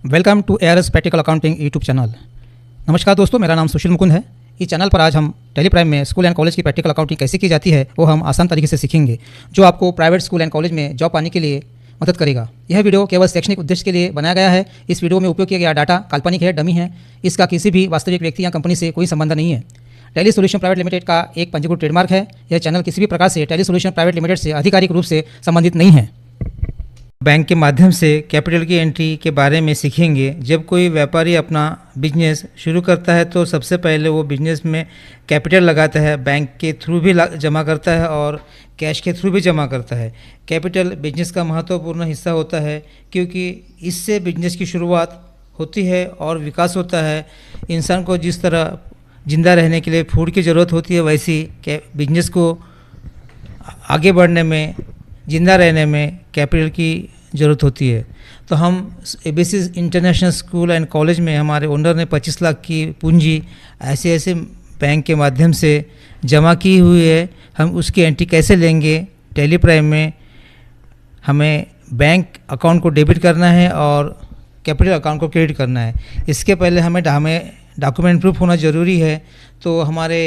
Welcome to ARS practical accounting YouTube channel. नमस्कार दोस्तों, मेरा नाम सुशील मुकुंद है। इस चैनल पर आज हम टेली प्राइम में स्कूल एंड कॉलेज की प्रैक्टिकल अकाउंटिंग कैसे की जाती है वो हम आसान तरीके से सीखेंगे, जो आपको प्राइवेट स्कूल एंड कॉलेज में जॉब पाने के लिए मदद करेगा। यह वीडियो केवल शैक्षणिक उद्देश्य के लिए बनाया गया है। इस वीडियो में उपयोग किया गया डाटा काल्पनिक है, डमी है। इसका किसी भी वास्तविक व्यक्ति या कंपनी से कोई संबंध नहीं है। टेली सोल्यूशन प्राइवेट लिमिटेड का एक पंजीकृत ट्रेडमार्क है। यह चैनल किसी भी प्रकार से टेली सोल्यूशन प्राइवेट लिमिटेड से आधिकारिक रूप से संबंधित नहीं है। बैंक के माध्यम से कैपिटल की एंट्री के बारे में सीखेंगे। जब कोई व्यापारी अपना बिजनेस शुरू करता है तो सबसे पहले वो बिजनेस में कैपिटल लगाता है, बैंक के थ्रू भी जमा करता है और कैश के थ्रू भी जमा करता है। कैपिटल बिजनेस का महत्वपूर्ण हिस्सा होता है क्योंकि इससे बिजनेस की शुरुआत होती है और विकास होता है। इंसान को जिस तरह ज़िंदा रहने के लिए फूड की ज़रूरत होती है, वैसी बिजनेस को आगे बढ़ने में, ज़िंदा रहने में कैपिटल की ज़रूरत होती है। तो हम ABC international school and college में हमारे ओनर ने 25 लाख की पूंजी ऐसे बैंक के माध्यम से जमा की हुई है। हम उसकी एंट्री कैसे लेंगे? टेली प्राइम में हमें बैंक अकाउंट को डेबिट करना है और कैपिटल अकाउंट को क्रेडिट करना है। इसके पहले हमें डॉक्यूमेंट प्रूफ होना ज़रूरी है। तो हमारे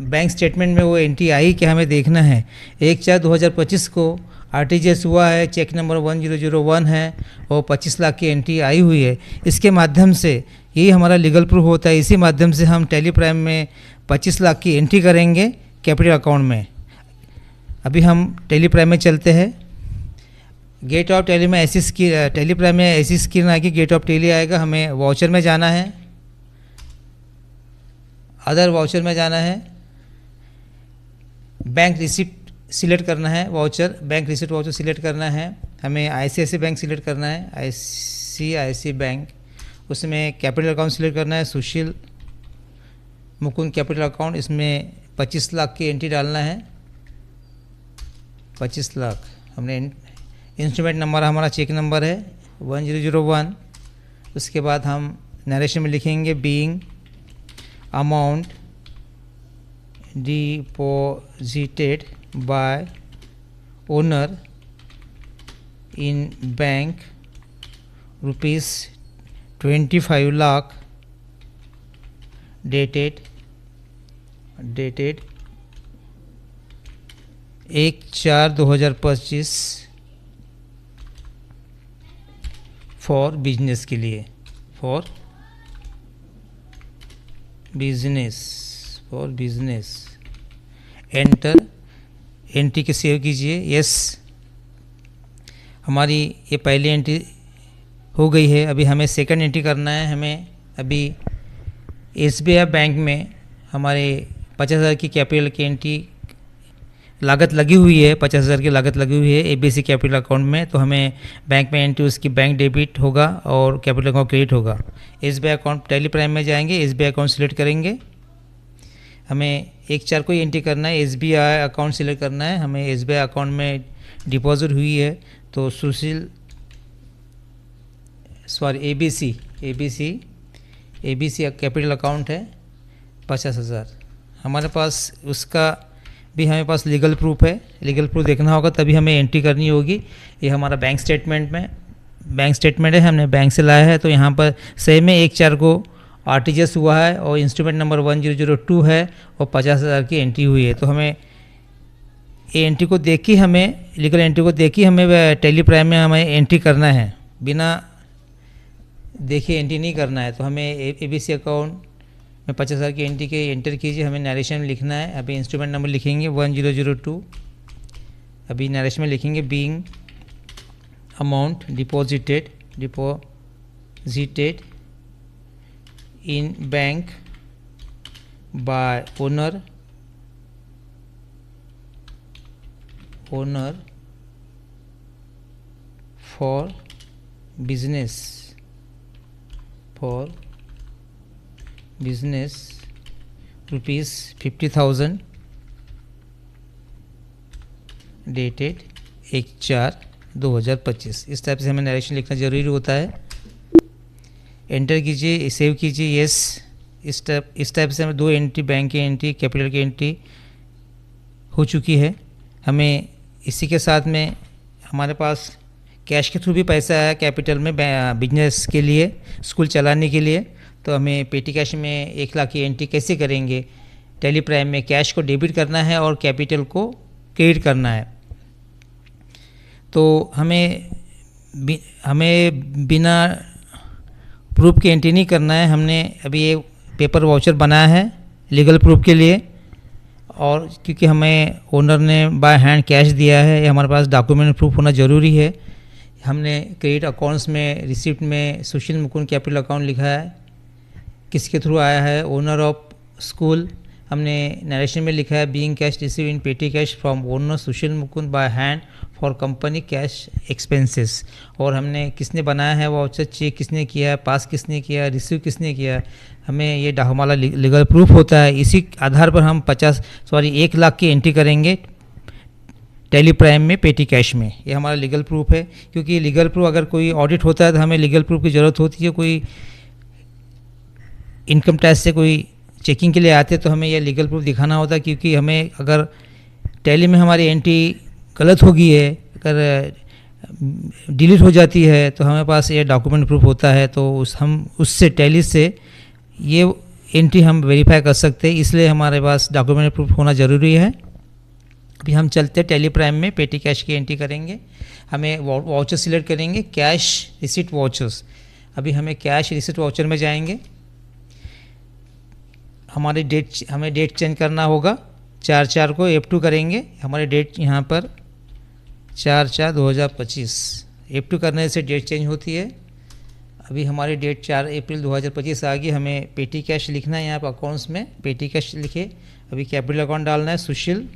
बैंक स्टेटमेंट में वो एंट्री आई कि हमें देखना है 1/4/2025 को RTGS हुआ है, चेक नंबर 1001 है और 25 लाख की एंट्री आई हुई है। इसके माध्यम से यही हमारा लीगल प्रूफ होता है। इसी माध्यम से हम टेली प्राइम में 25 लाख की एंट्री करेंगे कैपिटल अकाउंट में। अभी हम टेली प्राइम में चलते हैं। गेट ऑफ टेली में टेली प्राइम में ऐसी स्क्रीन आएगी, गेट ऑफ टेली आएगा। हमें वाउचर में जाना है, अदर वाउचर में जाना है, बैंक रिसिप्ट सिलेक्ट करना है, voucher bank receipt voucher select करना है। हमें ICICI बैंक सिलेक्ट करना है, ICICI बैंक। उसमें कैपिटल अकाउंट सिलेक्ट करना है, सुशील मुकुंद कैपिटल अकाउंट। इसमें 25 लाख की एंट्री डालना है, 25 लाख। हमने इंस्ट्रूमेंट नंबर हमारा चेक नंबर है 1001। उसके बाद हम नरेशन में लिखेंगे being amount deposited by owner in bank rupees 25 lakh dated 1/4/2025 for business के लिए, फॉर बिजनेस एंटर एंट्री के सेव कीजिए। यस, हमारी ये पहली एंट्री हो गई है। अभी हमें सेकंड एंट्री करना है। हमें अभी SBI बैंक में हमारे 50,000 की कैपिटल की एंट्री लागत लगी हुई है, 50,000 की लागत लगी हुई है ABC कैपिटल अकाउंट में। तो हमें बैंक में एंट्री, उसकी बैंक डेबिट होगा और कैपिटल अकाउंट क्रेडिट होगा। SBI अकाउंट टेली प्राइम में जाएंगे, SBI अकाउंट सिलेक्ट करेंगे। हमें 1/4 को एंट्री करना है, SBI अकाउंट सिलेक्ट करना है। हमें SBI अकाउंट में डिपॉजिट हुई है तो सुशील ABC कैपिटल अकाउंट है 50,000 हमारे पास। उसका भी हमारे पास लीगल प्रूफ है। लीगल प्रूफ देखना होगा तभी हमें एंट्री करनी होगी। ये हमारा बैंक स्टेटमेंट है, हमने बैंक से लाया है। तो यहाँ पर सही में 1/4 को RTGS हुआ है और इंस्ट्रूमेंट नंबर 1002 है और 50,000 की एंट्री हुई है। तो हमें ये एंट्री को देख के, हमें लीगल एंट्री को देख के हमें टेली प्राइम में हमें एंट्री करना है, बिना देखे एंट्री नहीं करना है। तो हमें ABC अकाउंट में 50,000 की एंट्री के एंटर कीजिए। हमें नरेशन में लिखना है। अभी इंस्ट्रूमेंट नंबर लिखेंगे 1002। अभी नरेशन में लिखेंगे being amount deposited in bank by owner for business rupees 50,000 dated 1/4/2025। इस टाइप से हमें नरेशन लिखना ज़रूरी होता है। एंटर कीजिए, सेव कीजिए। यस, इस टाइप से हमें 2 एंट्री, बैंक की एंट्री, कैपिटल की एंट्री हो चुकी है। हमें इसी के साथ में हमारे पास कैश के थ्रू भी पैसा है कैपिटल में बिजनेस के लिए, स्कूल चलाने के लिए। तो हमें पेटी कैश में 1 लाख की एंट्री कैसे करेंगे? टैली प्राइम में कैश को डेबिट करना है और कैपिटल को क्रेडिट करना है। तो हमें बिना प्रूफ की एंट्री नहीं करना है। हमने अभी ये पेपर वाउचर बनाया है लीगल प्रूफ के लिए, और क्योंकि हमें ओनर ने बाय हैंड कैश दिया है, ये हमारे पास डॉक्यूमेंट प्रूफ होना ज़रूरी है। हमने क्रेडिट अकाउंट्स में रिसिप्ट में सुशील मुकुंद कैपिटल अकाउंट लिखा है, किसके थ्रू आया है? Owner of school. हमने नरेशन में लिखा है बीइंग कैश रिसीव इन पेटी cash from owner Sushil Mukund by hand for company cash expenses. और हमने किसने बनाया है वाउचर, चेक किसने किया है, पास किसने किया है, रिसीव किसने किया है, हमें ये हमारा लीगल प्रूफ होता है। इसी आधार पर हम 1 लाख की एंट्री करेंगे टैली प्राइम में पेटी कैश में। ये हमारा लीगल प्रूफ है, क्योंकि लीगल प्रूफ अगर कोई ऑडिट होता है तो हमें लीगल प्रूफ की ज़रूरत होती है। कोई इनकम टैक्स से कोई चेकिंग के लिए आते तो हमें यह लीगल प्रूफ दिखाना होता है, क्योंकि हमें अगर टैली में हमारी एंट्री गलत हो गई है, अगर डिलीट हो जाती है, तो हमारे पास ये डॉक्यूमेंट प्रूफ होता है। तो हम उससे टैली से ये एंट्री हम वेरीफाई कर सकते हैं, इसलिए हमारे पास डॉक्यूमेंट प्रूफ होना ज़रूरी है। अभी हम चलते टैली प्राइम में पेटी कैश की एंट्री करेंगे। हमें वाउचर सिलेक्ट करेंगे, कैश रिसिट वाउचर्स। अभी हमें कैश रिसिट वाउचर में जाएंगे। हमें डेट चेंज करना होगा, 4/4 को F2 करेंगे। हमारी डेट यहाँ पर 4/4/2025 F2 करने से डेट चेंज होती है। अभी हमारी डेट 4 अप्रैल 2025 आ गई। हमें पेटी कैश लिखना है यहाँ पर अकाउंट्स में, पेटी कैश लिखे। अभी कैपिटल अकाउंट डालना है, सुशील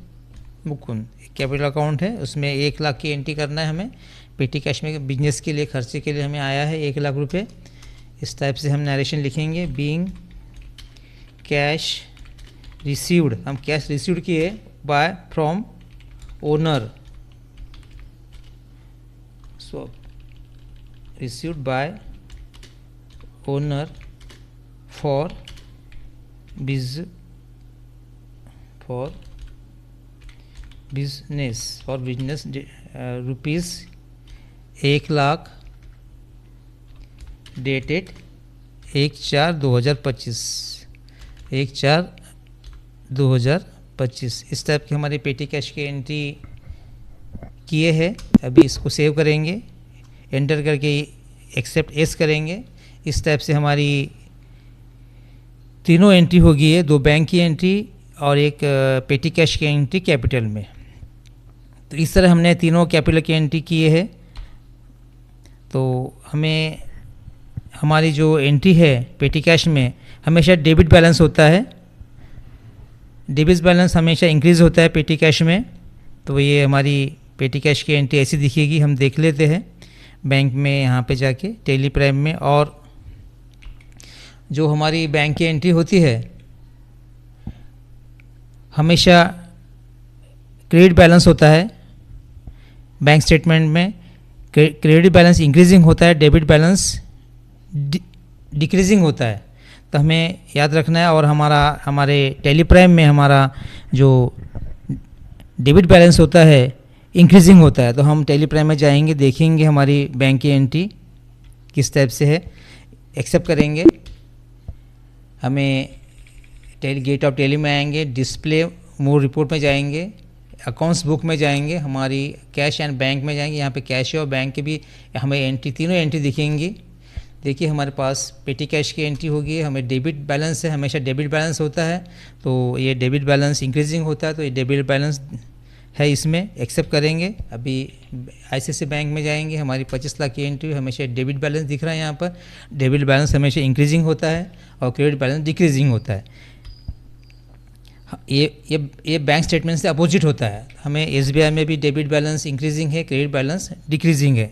मुकुंद कैपिटल अकाउंट है, उसमें 1 लाख की एंट्री करना है हमें। पेटी कैश में बिजनेस के लिए खर्चे के लिए हमें आया है 1 लाख रुपये। इस टाइप से हम नरेशन लिखेंगे, बीइंग कैश रिसीव्ड, हम कैश रिसीव्ड किए by from owner, so received by owner for business rupees 1 lakh dated 1/4/2025 1/4/2025। इस टाइप की हमारी पेटी कैश की एंट्री किए है। अभी इसको सेव करेंगे, एंटर करके एक्सेप्ट एस करेंगे। इस टाइप से हमारी तीनों एंट्री हो गई है, 2 बैंक की एंट्री और एक पेटी कैश की एंट्री कैपिटल में। तो इस तरह हमने तीनों कैपिटल की एंट्री किए है। तो हमें हमारी जो एंट्री है पेटी कैश में हमेशा डेबिट बैलेंस होता है। डेबिट बैलेंस हमेशा इंक्रीज़ होता है पेटी कैश में। तो ये हमारी पेटी कैश की एंट्री ऐसी दिखेगी, हम देख लेते हैं बैंक में यहाँ पे जाके टैली प्राइम में। और जो हमारी बैंक की एंट्री होती है हमेशा क्रेडिट बैलेंस होता है बैंक स्टेटमेंट में। क्रेडिट बैलेंस इंक्रीजिंग होता है, डेबिट बैलेंस डिक्रीजिंग होता है। तो हमें याद रखना है। और हमारे टैली प्राइम में हमारा जो डेबिट बैलेंस होता है इंक्रीजिंग होता है। तो हम टैली प्राइम में जाएंगे, देखेंगे हमारी बैंक की एंट्री किस टाइप से है, एक्सेप्ट करेंगे। हमें गेट ऑफ टैली में आएंगे, डिस्प्ले मोर रिपोर्ट में जाएंगे, अकाउंट्स बुक में जाएंगे, हमारी कैश एंड बैंक में जाएंगे। यहाँ पे कैश और बैंक की भी हमें एंट्री, तीनों एंट्री दिखेंगी। देखिए हमारे पास पेटी कैश की एंट्री होगी, हमें डेबिट बैलेंस है, हमेशा डेबिट बैलेंस होता है। तो ये डेबिट बैलेंस इंक्रीजिंग होता है, तो ये डेबिट बैलेंस है, इसमें एक्सेप्ट करेंगे। अभी ICICI बैंक में जाएंगे, हमारी 25 लाख की एंट्री, हमेशा डेबिट बैलेंस दिख रहा है। यहाँ पर डेबिट बैलेंस हमेशा इंक्रीजिंग होता है और क्रेडिट बैलेंस डिक्रीजिंग होता है। ये बैंक स्टेटमेंट से अपोजिट होता है। हमें SBI में भी डेबिट बैलेंस इंक्रीजिंग है, क्रेडिट बैलेंस डिक्रीजिंग है।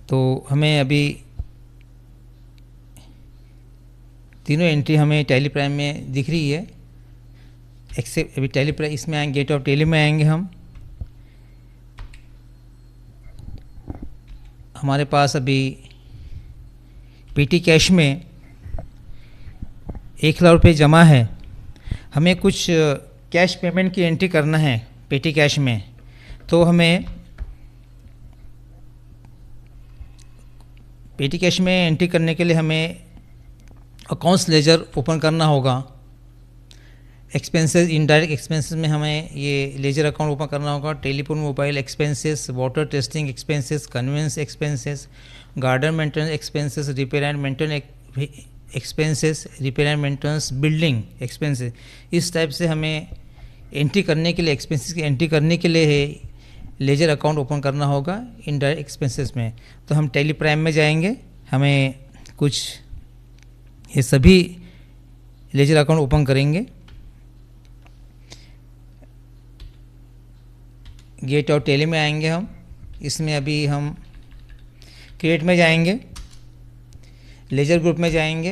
तो हमें अभी तीनों एंट्री हमें टैली प्राइम में दिख रही है। एक्सेप्ट अभी टैली प्राइम इसमें आएंगे, गेट ऑफ टैली में आएंगे हम। हमारे पास अभी पेटी कैश में 1 लाख रुपये जमा है। हमें कुछ कैश पेमेंट की एंट्री करना है पेटी कैश में। तो हमें पेटी कैश में एंट्री करने के लिए हमें अकाउंट्स लेजर ओपन करना होगा। एक्सपेंसेस, इनडायरेक्ट एक्सपेंसेस में हमें ये लेजर अकाउंट ओपन करना होगा। Telephone mobile expenses, water testing expenses, conveyance expenses, garden maintenance expenses, repair and maintenance expenses, repair and maintenance, building expenses. इस टाइप से हमें एंट्री करने के लिए, एक्सपेंसेस की एंट्री करने के लिए लेजर अकाउंट ओपन करना होगा इनडायरेक्ट एक्सपेंसेस में। तो हम टेली प्राइम में जाएंगे, हमें कुछ ये सभी लेजर अकाउंट ओपन करेंगे। गेट और टेली में आएंगे हम। इसमें अभी हम क्रिएट में जाएंगे, लेजर ग्रुप में जाएंगे,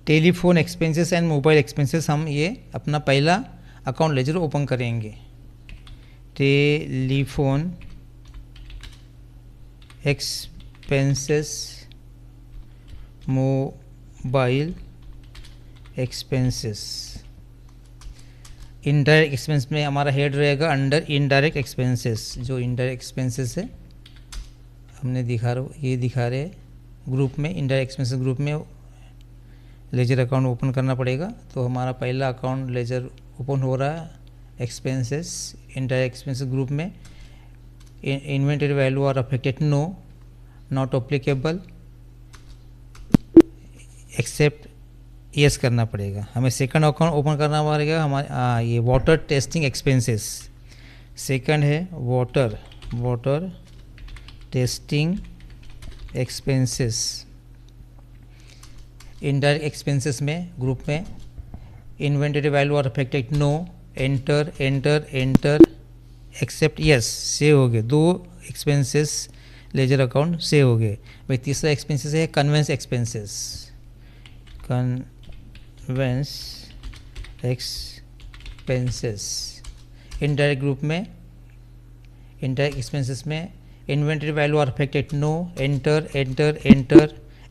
telephone expenses and mobile expenses, हम ये अपना पहला अकाउंट लेजर ओपन करेंगे। Telephone expenses, mobile expenses. Indirect expense में हमारा हेड रहेगा अंडर इनडायरेक्ट एक्सपेंसेस। जो इनडायरेक्ट एक्सपेंसेस है हमने ये दिखा रहे ग्रुप में, इनडायरेक्ट एक्सपेंसेस ग्रुप में लेजर अकाउंट ओपन करना पड़ेगा। तो हमारा पहला अकाउंट लेजर ओपन हो रहा है एक्सपेंसेस, इनडायरेक्ट एक्सपेंसेस ग्रुप में। Inventory value are affected, no, not applicable, accept yes करना पड़ेगा। हमें सेकंड अकाउंट ओपन करना पड़ेगा। हमारे ये वाटर टेस्टिंग एक्सपेंसेस सेकंड है, water testing expenses. Indirect expenses में ग्रुप में inventory value are affected, no, enter, accept yes, save हो गए। 2 एक्सपेंसेस लेजर अकाउंट सेव हो गए। भाई तीसरा एक्सपेंसेस है conveyance expenses. Conveyance expenses indirect group में, इनडायरेक्ट एक्सपेंसेस में inventory value are affected, no, enter,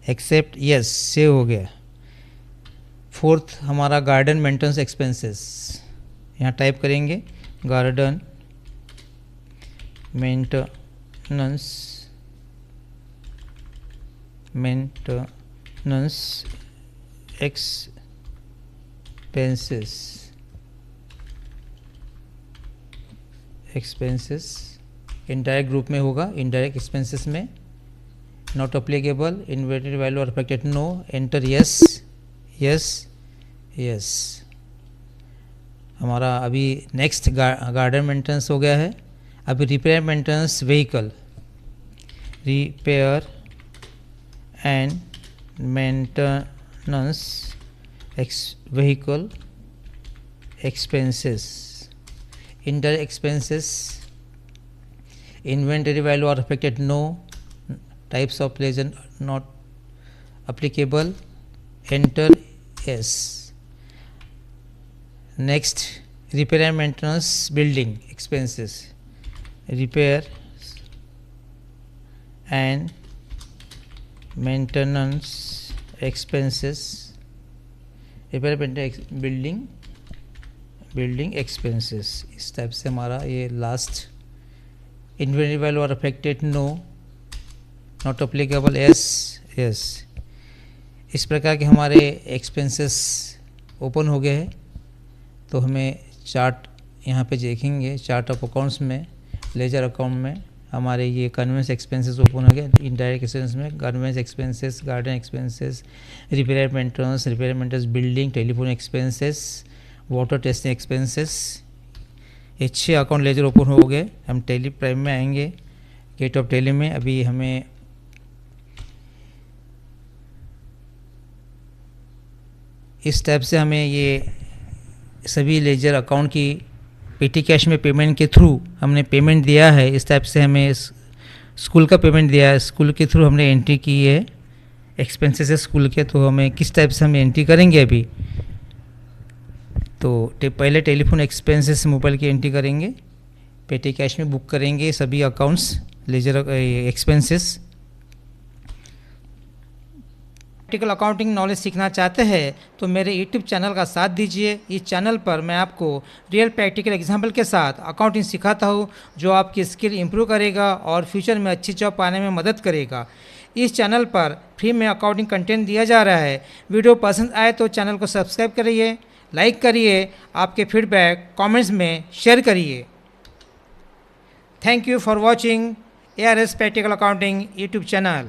accept yes, save हो गया। फोर्थ हमारा गार्डन मेंटेनेंस एक्सपेंसेस, यहाँ टाइप करेंगे garden maintenance expenses indirect group में होगा। इनडायरेक्ट एक्सपेंसेस में not applicable, inventory value are affected, no, enter yes. हमारा अभी नेक्स्ट गार्डन मेंटेनेंस हो गया है। अभी repair maintenance vehicle, repair and maintenance vehicle expenses. Indirect expenses inventory value are affected, no, types of lesion not applicable, enter yes. Next, repair and maintenance building expenses, repair and maintenance expenses, repair and building expenses। इस type से हमारा ये last inventory value are affected, no, not applicable, yes. इस प्रकार के हमारे expenses open हो गए हैं। तो हमें चार्ट यहाँ पे देखेंगे, चार्ट ऑफ अकाउंट्स में, लेजर अकाउंट में हमारे ये कन्वेंस एक्सपेंसेस ओपन हो गए। इनडायरेक्ट एक्सपेंसेस में conveyance expenses, garden expenses, repair maintenance, building, telephone expenses, water testing expenses. ये 6 अकाउंट लेजर ओपन हो गए। हम टेली प्राइम में आएंगे, गेट ऑफ टेली में। अभी हमें इस टाइप से हमें ये सभी लेजर अकाउंट की पेटी कैश में पेमेंट के थ्रू हमने पेमेंट दिया है। इस टाइप से हमें स्कूल का पेमेंट दिया है, स्कूल के थ्रू हमने एंट्री की है एक्सपेंसेस है स्कूल के। तो हमें किस टाइप से हम एंट्री करेंगे अभी, तो पहले टेलीफोन एक्सपेंसेस मोबाइल की एंट्री करेंगे, पेटी कैश में बुक करेंगे सभी accounts ledger expenses. Practical accounting knowledge सीखना चाहते हैं तो मेरे यूट्यूब चैनल का साथ दीजिए। इस चैनल पर मैं आपको रियल प्रैक्टिकल एग्जाम्पल के साथ अकाउंटिंग सिखाता हूँ, जो आपकी स्किल इंप्रूव करेगा और फ्यूचर में अच्छी जॉब पाने में मदद करेगा। इस चैनल पर फ्री में अकाउंटिंग कंटेंट दिया जा रहा है। वीडियो पसंद आए तो चैनल को सब्सक्राइब करिए, लाइक करिए, आपके फीडबैक कमेंट्स में शेयर करिए। Thank you for watching ARS practical accounting YouTube channel.